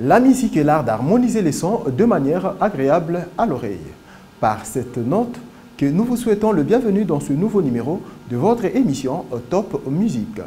La musique est l'art d'harmoniser les sons de manière agréable à l'oreille. Par cette note, que nous vous souhaitons le bienvenu dans ce nouveau numéro de votre émission Top Musique.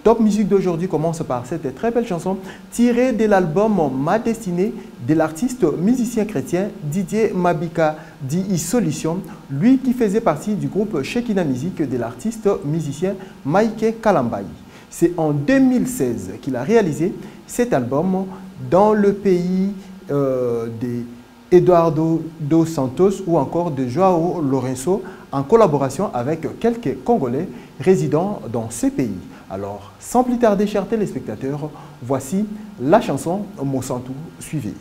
Top Musique d'aujourd'hui commence par cette très belle chanson tirée de l'album Ma Destinée de l'artiste musicien chrétien Didier Mabika dit Solution, lui qui faisait partie du groupe Shekina Music de l'artiste musicien Mike Kalambayi. C'est en 2016 qu'il a réalisé cet album dans le pays des Eduardo dos Santos ou encore de Joao Lourenço en collaboration avec quelques Congolais résidant dans ces pays. Alors, sans plus tarder, chers téléspectateurs, voici la chanson Mosantu, suivez.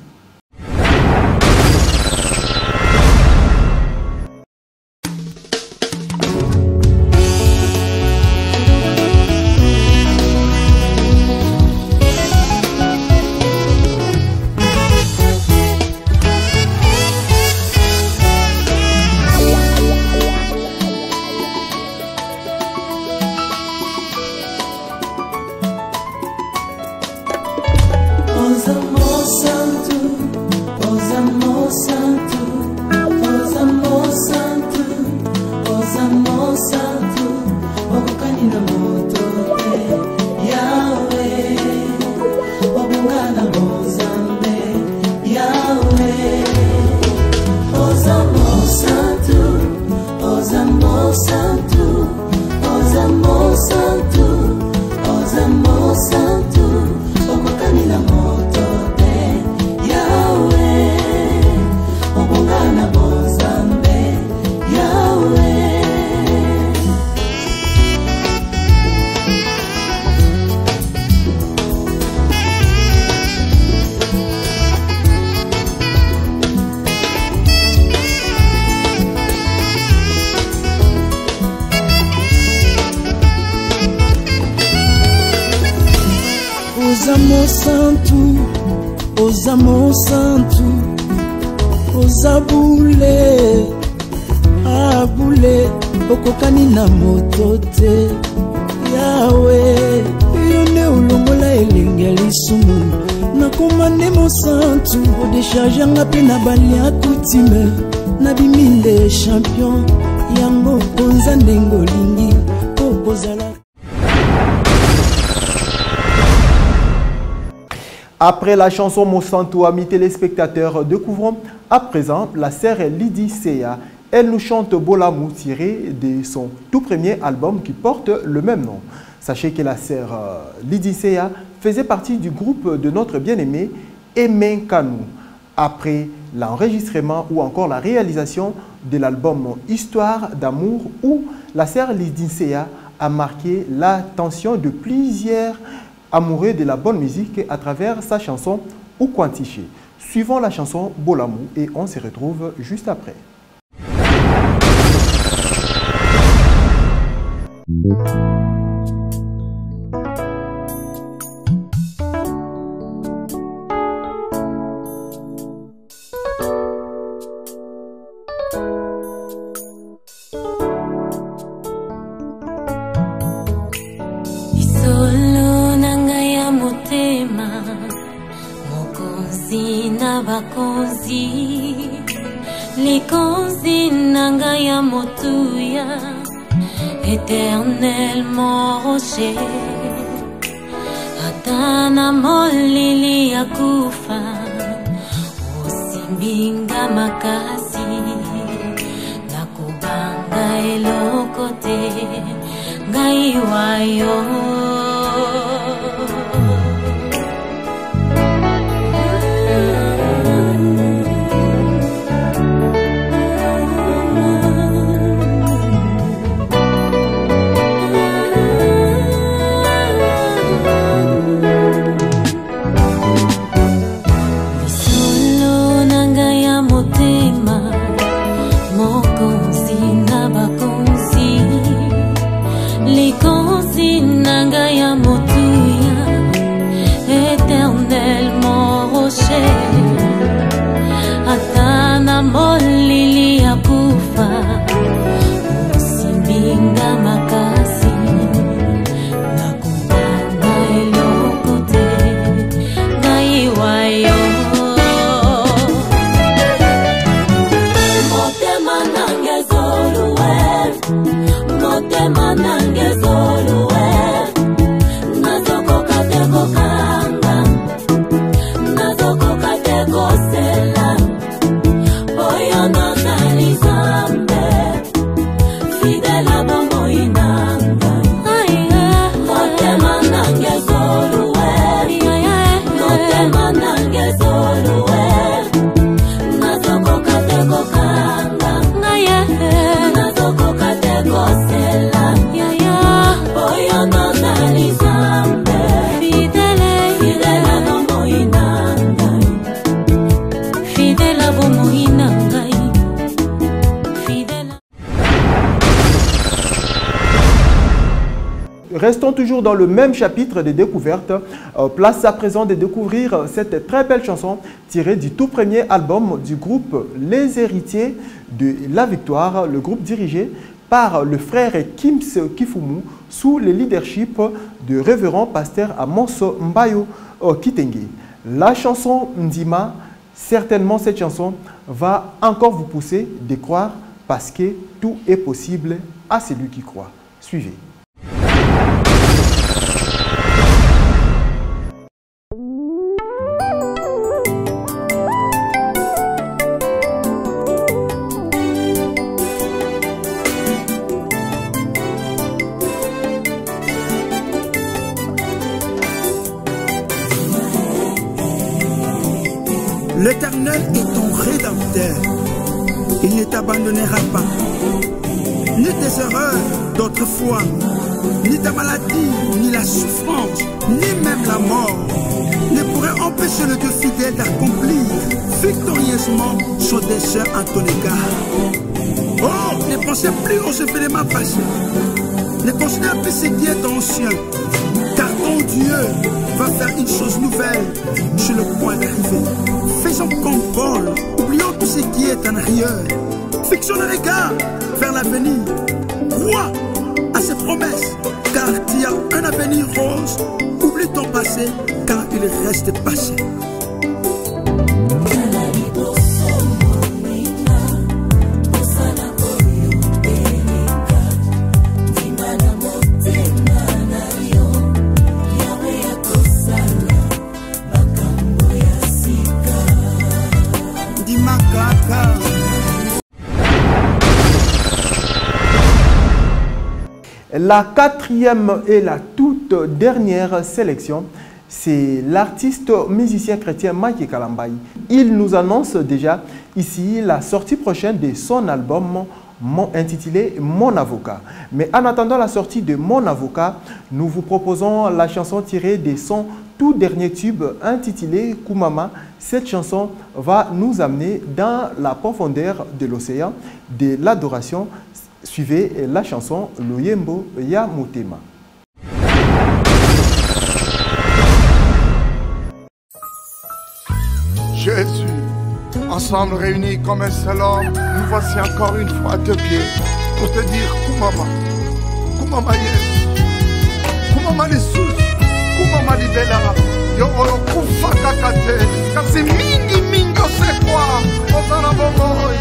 Oza Mosantu, oza bule, abule, okokani na moto te. Yawe, yone ulongola elinga lisumu. Nakomande Mosantu, odeshaje ngape na bali ya kutime. Nabiminde champion, yango konza ndengo lingi, okozala. Après la chanson Mosantu, amis téléspectateurs, découvrons à présent la sœur Lydie Seya. Elle nous chante Bolamu tiré de son tout premier album qui porte le même nom. Sachez que la sœur Lydie Seya faisait partie du groupe de notre bien-aimé Aimé Kanou. Après l'enregistrement ou encore la réalisation de l'album Histoire d'amour où la sœur Lydie Seya a marqué l'attention de plusieurs amoureux de la bonne musique à travers sa chanson Ou Quantiché. Suivons la chanson Bolamu et on se retrouve juste après. Bakonzi likonzi nanga ya motuya éternellement rocher atana molili ya kufa osimbinga makasi nakubanga eloko te ngai wayo. Nanga Restons toujours dans le même chapitre des découvertes. Place à présent de découvrir cette très belle chanson tirée du tout premier album du groupe Les Héritiers de la Victoire, le groupe dirigé par le frère Kims Kifumu sous le leadership du révérend pasteur Amos Mbayo Kitenge. La chanson Ndima, certainement cette chanson va encore vous pousser de croire parce que tout est possible à celui qui croit. Suivez. L'Éternel est ton rédempteur. Il ne t'abandonnera pas. Ni tes erreurs d'autrefois, ni ta maladie, ni la souffrance, ni même la mort ne pourraient empêcher le Dieu fidèle d'accomplir victorieusement son dessein en ton égard. Oh, ne pensez plus aux événements passés. Ne considère plus ce qui est ancien. Car ton Dieu va faire une chose nouvelle sur le point d'arriver. Faisons comme Paul, oublions tout ce qui est en arrière. Fixons le regard vers l'avenir. Crois à ses promesses, car tu as un avenir rose. Oublie ton passé, car il reste passé. La quatrième et la toute dernière sélection, c'est l'artiste musicien chrétien Mike Kalambai. Il nous annonce déjà ici la sortie prochaine de son album intitulé Mon Avocat. Mais en attendant la sortie de Mon Avocat, nous vous proposons la chanson tirée de son tout dernier tube intitulé Kumama. Cette chanson va nous amener dans la profondeur de l'océan de l'adoration. Suivez la chanson Loyembo Ya Motema. Jésus, ensemble réunis comme un seul homme, nous voici encore une fois à tes pieds pour te dire Kumama, Kumama Yes, Kumama Jesus, Kumama Libela, Yo Oro Kufa Kakate, Kasi Mingi Mingo Sekwa, Otana Boboy.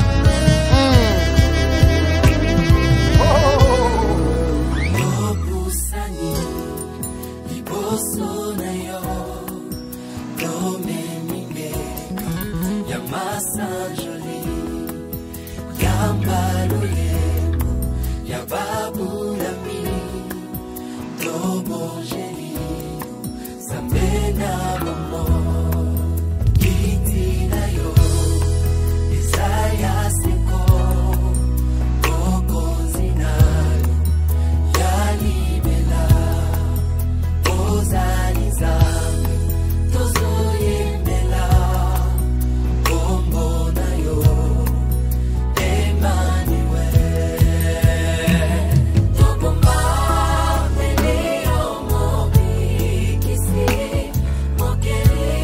Mokeli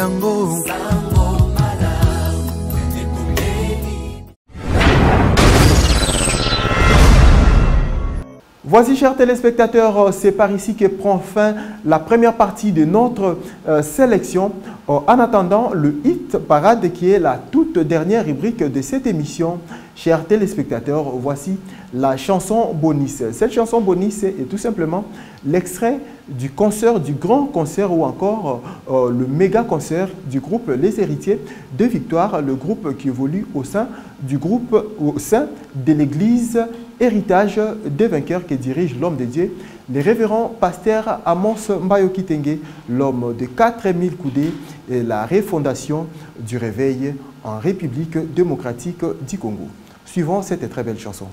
yango. Voici, chers téléspectateurs, c'est par ici que prend fin la première partie de notre sélection. En attendant, le hit parade qui est la toute dernière rubrique de cette émission. Chers téléspectateurs, voici la chanson bonus. Cette chanson bonus est tout simplement l'extrait du concert, du grand concert ou encore le méga concert du groupe Les Héritiers de Victoire, le groupe qui évolue au sein de l'église Héritage des vainqueurs que dirige l'homme de Dieu, le révérend pasteur Amos Mbayo Kitenge, l'homme de 4000 coudées et la refondation du réveil en République démocratique du Congo. Suivons cette très belle chanson.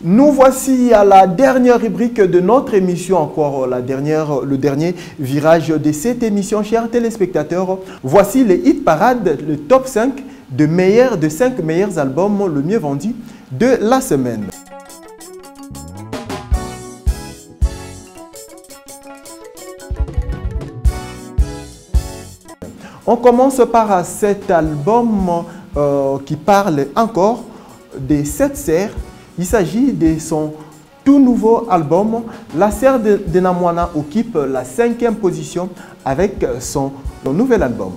Nous voici à la dernière rubrique de notre émission, encore le dernier virage de cette émission, chers téléspectateurs. Voici les hit parades, le top 5 de 5 meilleurs albums le mieux vendus de la semaine. On commence par cet album qui parle encore des 7 serres. Il s'agit de son tout nouveau album. La serre de Namwana occupe la 5e position avec son nouvel album.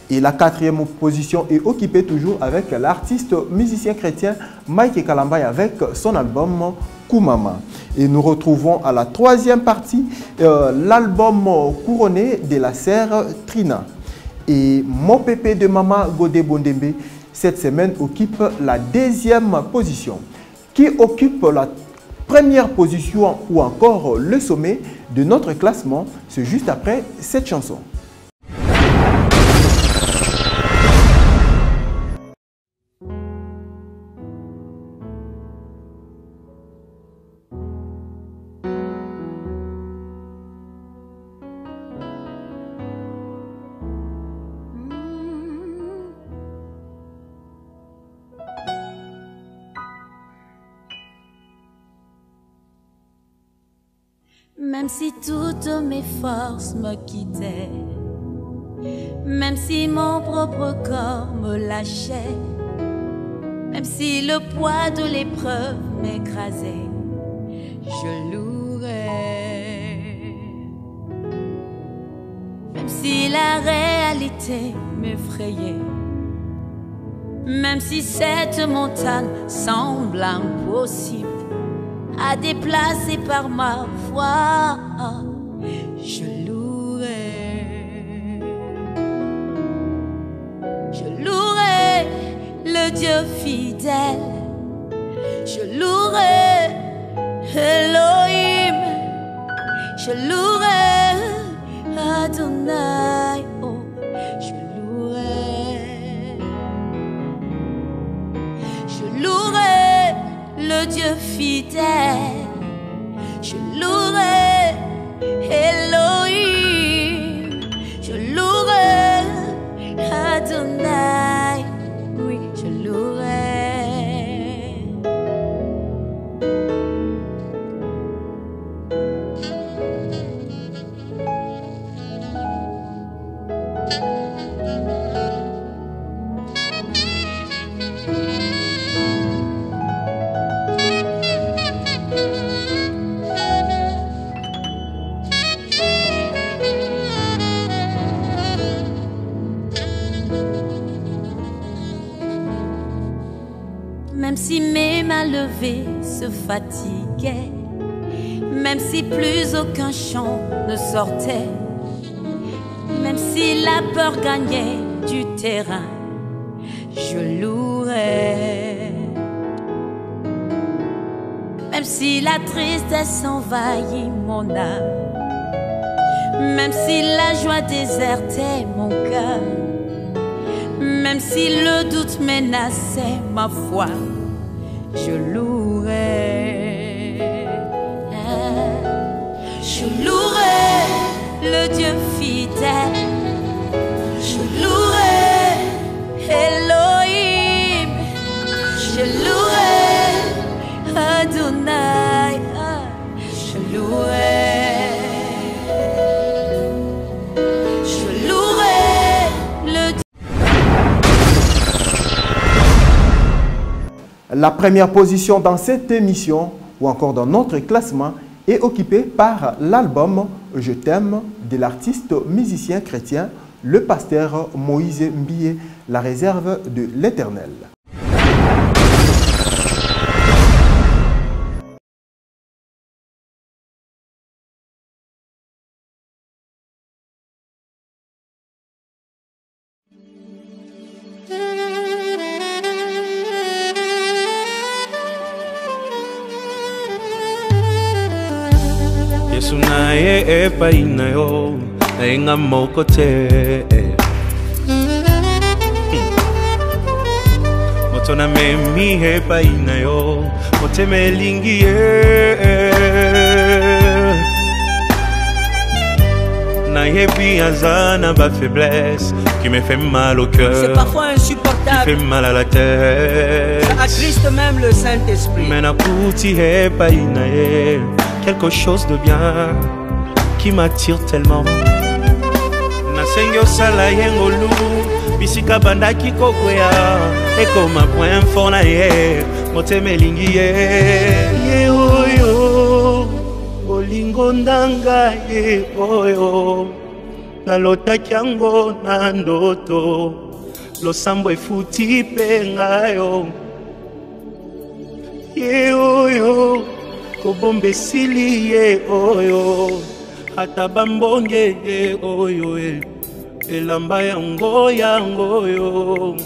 Et la 4e position est occupée toujours avec l'artiste musicien chrétien Mike Kalambay avec son album Kumama. Et nous retrouvons à la 3e partie l'album couronné de la serre Trina. Et Mon Pépé de Mama Godé Bondembe cette semaine occupe la 2e position. Qui occupe la 1re position ou encore le sommet de notre classement, c'est juste après cette chanson. Même si toutes mes forces me quittaient, même si mon propre corps me lâchait, même si le poids de l'épreuve m'écrasait, je louerai. Même si la réalité m'effrayait, même si cette montagne semble impossible, à déplacer par ma voix. Je louerai le Dieu fidèle. Je louerai Elohim. Je louerai Adonai. Oh, je louerai le Dieu fidèle. Je louerai Elohim. Je louerai Adonai. Oui, je louerai. Même si mes mains levées se fatiguaient, même si plus aucun chant ne sortait, même si la peur gagnait du terrain, je louerai. Même si la tristesse envahit mon âme, même si la joie désertait mon cœur, même si le doute menaçait ma foi, je louerai. Je louerai le Dieu fidèle. Je louerai Elohim. Je louerai Adonai. Je louerai. Je louerai le Dieu. La première position dans cette émission ou encore dans notre classement est occupée par l'album « Je t'aime » de l'artiste musicien chrétien, le pasteur Moïse Mbie, la réserve de l'Éternel. Yesu naye epai na yo nainga moko te moto na memi epai na yo motema elingi ye nayebi aza na ba faiblesse qui me fait mal au cœur. C'est parfois insupportable. Qui fait mal à la tête. Ça attriste même le Saint-Esprit. Mais nakuti epai na ye quelque chose de bien qui m'attire tellement. Nasengi osala yengolu bisika bandaki kokwea ekoma point fort na ye motema elingi ye oyo olingo ndanga ye oyo nalotaki yango na ndoto losambo efuti mpe ngayo ye oyo kobomba esili ye oyo ata bambonge ye oyo elamba yango yo.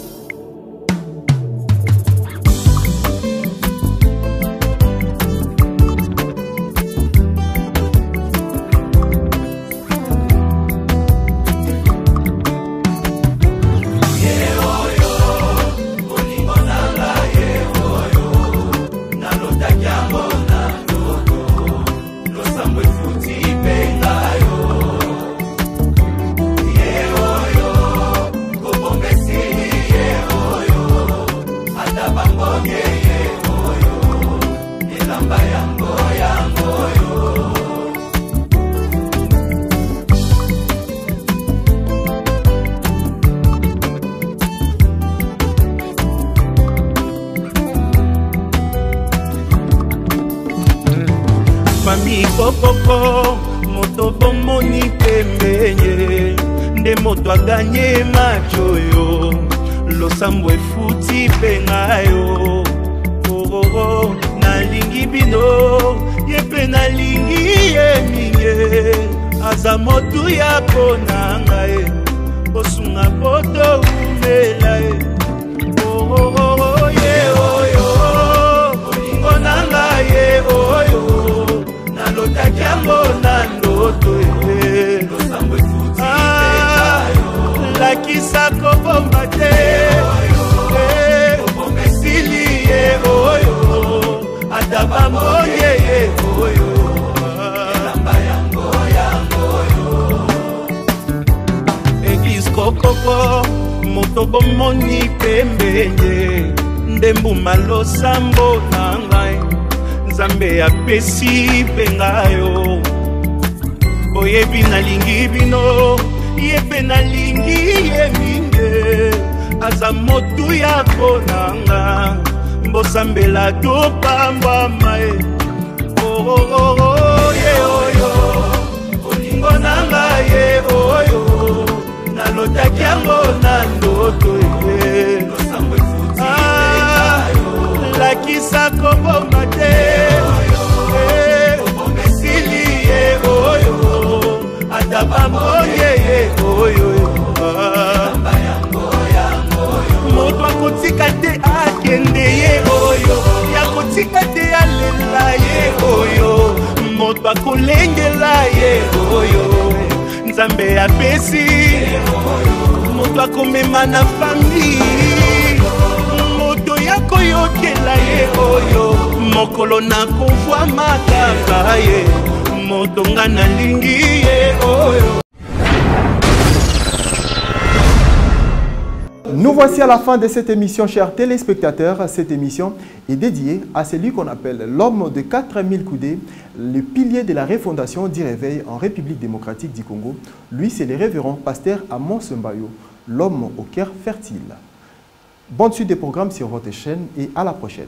Mami kokoko moto bomoni pembenye nde moto aganye macho yo losambo efuti penga yo nalingi bino aza motu ya pona ngai kosunga poto umela ye oyo olingo na ngai ye oyo nalotaki yango na ndoto lakisa kobomba te esili ye oyo ata bamonye ye oyo eglise kokoko moto bomoni pembende ndembuma losambo na ngai nzambe apesi mpe ngayo oyebi nalingi bino ye mpe nalingi ye mingi aza motu ya konanga mbosambela topambama ye ye oyo olingo nanga ye oyo nalotaki yango na ndoto lakisa kobomba te esili ye oyo ata bamonye ye oyo moto akotika te akende ye oyo yakotika te alela ye oyo moto akolengela ye oyo nzambe apesi moto akomema na fami moto yakoyokela ye oyo mokolo nakovwa makaka ye moto nga nalingi ye oyo. Nous voici à la fin de cette émission, chers téléspectateurs. Cette émission est dédiée à celui qu'on appelle l'homme de 4000 coudées, le pilier de la refondation du réveil en République démocratique du Congo. Lui, c'est le révérend pasteur Amos Mbayo, l'homme au cœur fertile. Bonne suite des programmes sur votre chaîne et à la prochaine.